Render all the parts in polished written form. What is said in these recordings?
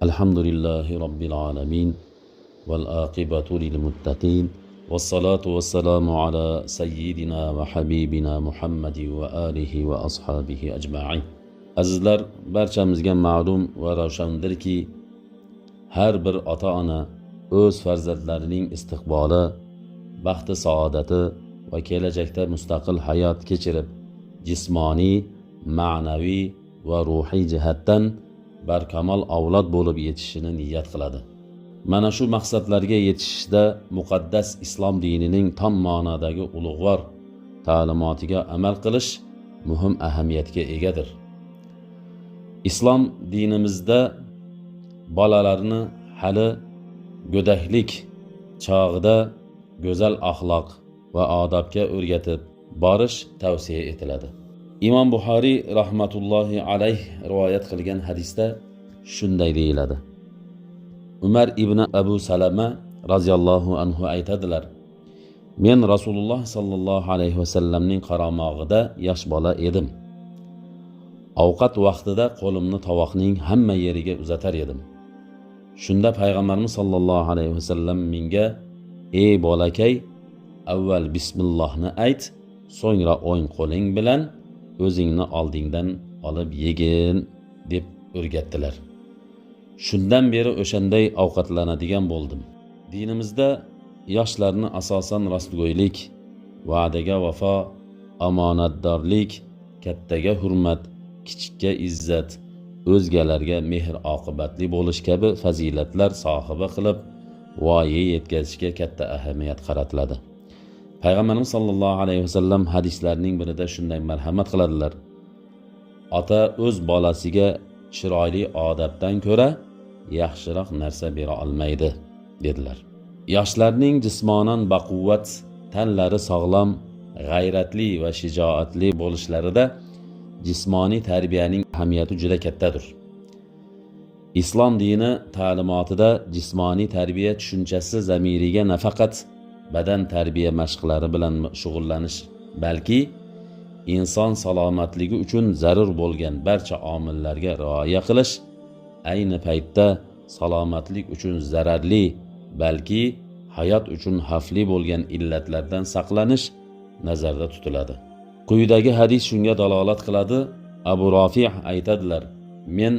Elhamdülillahi Rabbil alemin. Vel âkibatu lil muttaqin. Vessalatu vesselamu ala seyyidina ve habibina Muhammedi ve alihi ve ashabihi ecma'in. Azizlar, barchamizga ma'lum va ravshandirki, har bir ota-ona o'z farzandlarining istiqboli, baxti saodati va kelajakda mustaqil hayot kechirib, jismoniy, ma'naviy va ruhiy jihatdan barkamol avlod bo'lib yetishishini niyat qiladi. Mana shu maqsadlarga yetishishda muqaddas islom dinining tom ma'nodagi ulug'vor ta'limotiga amal qilish muhim ahamiyatga egadir. Islom dinimizda bolalarni hali go'daklik chog'ida go'zal axloq va odobga o'rgatib borish tavsiya etiladi. Imom Buxoriy rahmatullohi alayh rivoyat qilgan hadisda shunday deyiladi. Umar ibn Abu Salama raziyallohu anhu aytadilar: Men Rasululloh sallallohu alayhi vasallamning qaramog'ida yosh bola edim. Ovqat vaqtida qo'limni tovoqning hamma yeriga uzatar edim. Shunda payg'ambarimiz sallallohu alayhi vasallam menga: "Ey bolakay, avval bismillohni ayt, so'ngra o'ng qo'ling bilan o'zingni oldingdan olib yegin" deb o'rgatdilar. Shundan beri o'shanday ovqatlanadigan bo'ldim. Dinimizda yoshlarni asosan rostgo'ylik, va'daga vafo, omonatdorlik, kattaga hurmat, kichikka izzat, o'zgalarga mehr oqibatli bo'lish kabi fazilatlar sohibi qilib voyaga yetkazishga katta ahamiyat qaratiladi. Payg'ambarimiz sallallohu alayhi vasallam hadislarning birida shunday marhamat qiladilar: Ota o'z bolasiga chiroyli odobdan ko'ra yaxshiroq narsa bera olmaydi, dedilar. Yoshlarning jismonan baquvvat, tanlari sog'lom, g'ayratli va shijoatli bo'lishlarida jismoniy tarbiyaning ahamiyati juda kattadir. Islom dini ta'limotida jismoniy tarbiya tushunchasi zamiriga nafaqat badan tarbiya mashqlari bilan shug'ullanish, balki inson salomatligi uchun zarur bo'lgan barcha omillarga rioya qilish, ayni paytda salomatlik uchun zararli, balki hayot uchun xavfli bo'lgan illatlardan saqlanish nazarda tutiladi. Quyidagi hadis shunga dalolat qiladi. Abu Rafi' aytadilar: Men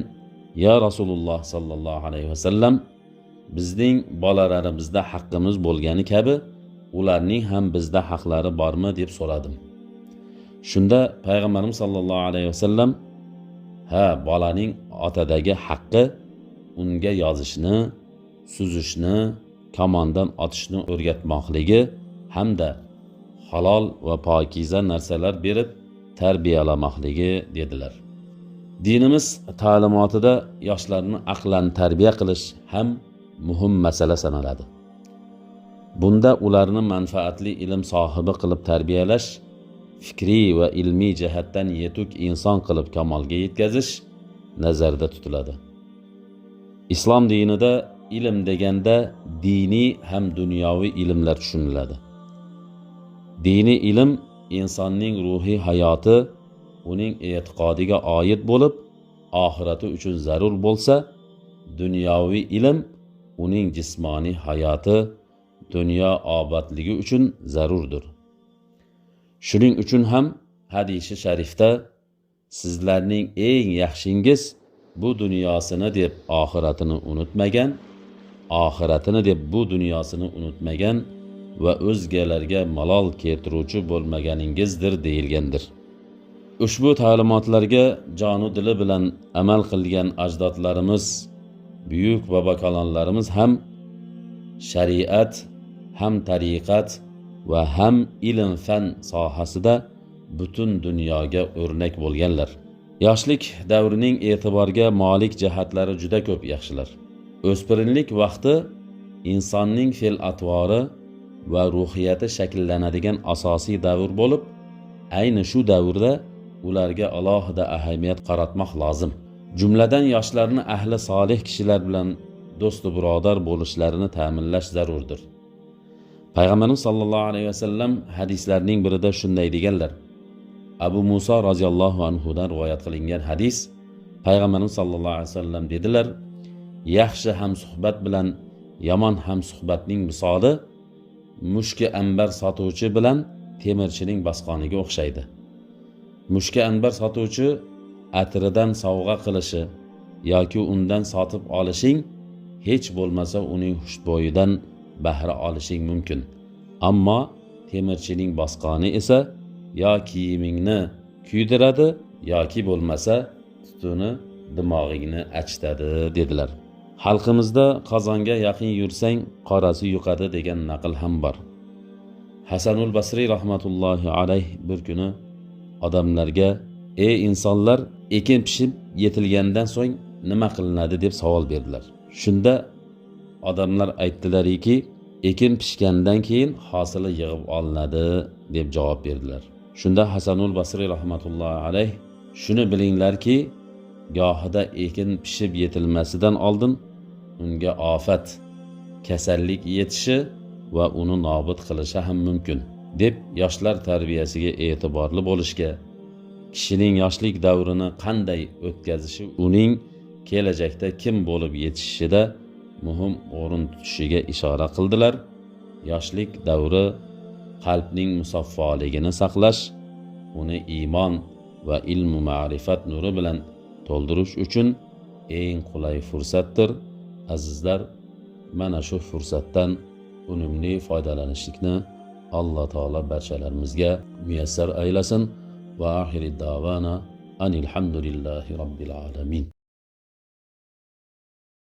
ya Rasululloh sallallohu alayhi vasallam, bizning bolalarimizda haqqimiz bo'lgani kabi ularning ham bizda haqlari bormi deb so'radim. Shunda payg'ambarimiz sallallohu alayhi vasallam: Ha, bolaning otadagi haqqi unga yozishni, suzishni, kamondan otishni o'rgatmoqligi hamda halol va pokiza narsalar berib tarbiyalamoqligi dedilar. Dinimiz ta'limotida yoshlarni aqlan tarbiya qilish ham muhim masala sanaladi. Bunda ularni manfaatli ilm sohibi qilib tarbiyalash, fikriy va ilmiy jihatdan yetuk inson qilib kamolga yetkazish nazarda tutiladi. Islom dinida ilm deganda diniy ham dunyoviy ilmlar tushuniladi. Diniy ilm insonning ruhiy hayoti, uning e'tiqodiga oid bo'lib, oxirati uchun zarur bo'lsa, dunyoviy ilm uning jismoniy hayoti, dunyo obodligi uchun zarurdir. Shuning uchun ham hadisi sharifda sizlarning eng yaxshingiz bu dunyosini deb oxiratini unutmagan, oxiratini deb bu dunyosini unutmagan va o'zgalarga malol keltiruvchi bo'lmaganingizdir deyilgandir. Ushbu ta'limotlarga jonu dili bilan amal qilgan ajdodlarimiz, buyuk bobokalonlarimiz ham shariat, ham tariqat va ham ilm-fan sohasida butun dunyoga o'rnak bo'lganlar. Yoshlik davrining e'tiborga molik jihatlari juda ko'p yaxshilar. O'spirinlik vaqti insonning fe'l-atvori va ruhiyati shakllanadigan asosiy davr bo'lib, ayni shu davrda ularga alohida ahamiyat qaratmoq lozim. Jumladan yoshlarni ahli solih kishilar bilan do'st birodar bo'lishlarini ta'minlash zarurdir. Payg'ambarimiz sallallohu alayhi vasallam hadislarning birida shunday deganlar: Abu Musa roziyallohu anhudan rivoyat qilingan hadis, Payg'ambarimiz sallallohu alayhi vasallam dedilar: yaxshi hamsuhbat bilan yomon hamsuhbatning misoli mushki anbar sotuvchi bilan temirchining bosqoniga o'xshaydi. Mushki anbar sotuvchi atridan sovg'a qilishi yoki undan sotib olishing hech bo'lmasa uning xushbo'yidan bahra olishing mumkin. Ammo temirchining bosqoni esa yo kiyimingni kuydiradi yoki bo'lmasa tutuni dimog'ingni achitadi dedilar. Xalqimizda qozonga yaqin yursang qorasi yuqadi degan naql ham bor. Hasanul Basriy rahmatullohi alayh bir kuni odamlarga ey insonlar, ekin pishib yetilgandan so'ng nima qilinadi deb savol berdilar. Shunda odamlar aytdilarki, ekin pishgandan keyin hosili yig'ib olinadi deb javob berdilar. Shunda Hasanul Basriy rahmatullohi alayh shuni bilinglarki, gohida ekin pishib yetilmasidan oldin unga ofat, kasallik yetishi va uni nobud qilishi ham mumkin deb yoshlar tarbiyasiga e'tiborli bo'lishga, kishining yoshlik davrini qanday o'tkazishi uning kelajakda kim bo'lib yetishishida muhim o'rin tutishiga ishora qildilar. Yoshlik davri qalbning musaffoligini saqlash, uni iymon va ilm ma'rifat nuri bilan to'ldirish uchun eng qulay fursatdir. Azizlar, mana shu fursatdan unumli foydalanishlikni Alloh taolo barchalarimizga muyassar aylasin. Va oxiri davana anil hamdulillahi robbil alamin.